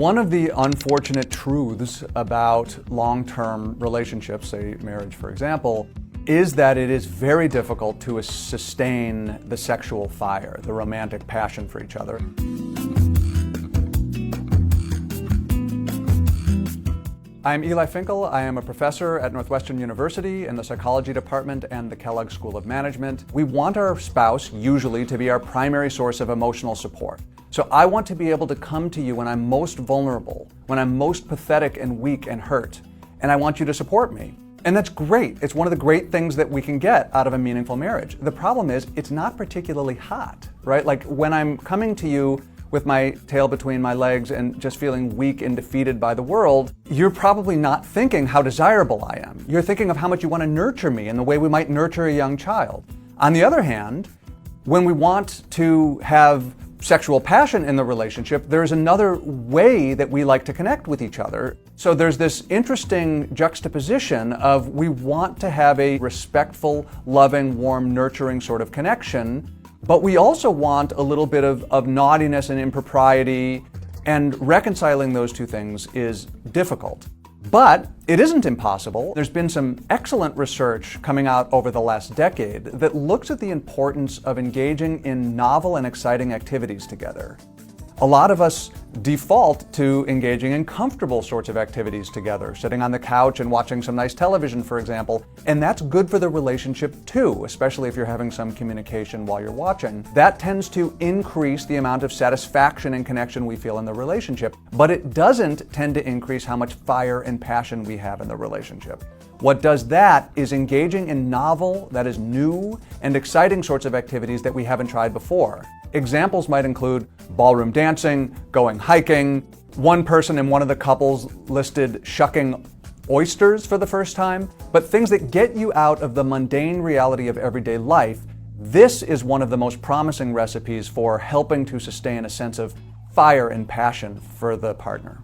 One of the unfortunate truths about long-term relationships, say marriage for example, is that it is very difficult to sustain the sexual fire, the romantic passion for each other. I'm Eli Finkel. I am a professor at Northwestern University in the psychology department and the Kellogg School of Management. We want our spouse usually to be our primary source of emotional support. So I want to be able to come to you when I'm most vulnerable, when I'm most pathetic and weak and hurt, and I want you to support me. And that's great. It's one of the great things that we can get out of a meaningful marriage. The problem is it's not particularly hot, right? Like when I'm coming to you with my tail between my legs and just feeling weak and defeated by the world, you're probably not thinking how desirable I am. You're thinking of how much you want to nurture me in the way we might nurture a young child. On the other hand, when we want to have sexual passion in the relationship, there's another way that we like to connect with each other. So there's this interesting juxtaposition of we want to have a respectful, loving, warm, nurturing sort of connection, but we also want a little bit of naughtiness and impropriety, and reconciling those two things is difficult. But it isn't impossible. There's been some excellent research coming out over the last decade that looks at the importance of engaging in novel and exciting activities together. A lot of us default to engaging in comfortable sorts of activities together, sitting on the couch and watching some nice television, for example, and that's good for the relationship too, especially if you're having some communication while you're watching. That tends to increase the amount of satisfaction and connection we feel in the relationship, but it doesn't tend to increase how much fire and passion we have in the relationship. What does that is engaging in novel, that is new and exciting sorts of activities that we haven't tried before. Examples might include ballroom dancing, going hiking. One person in one of the couples listed shucking oysters for the first time, but things that get you out of the mundane reality of everyday life. This is one of the most promising recipes for helping to sustain a sense of fire and passion for the partner.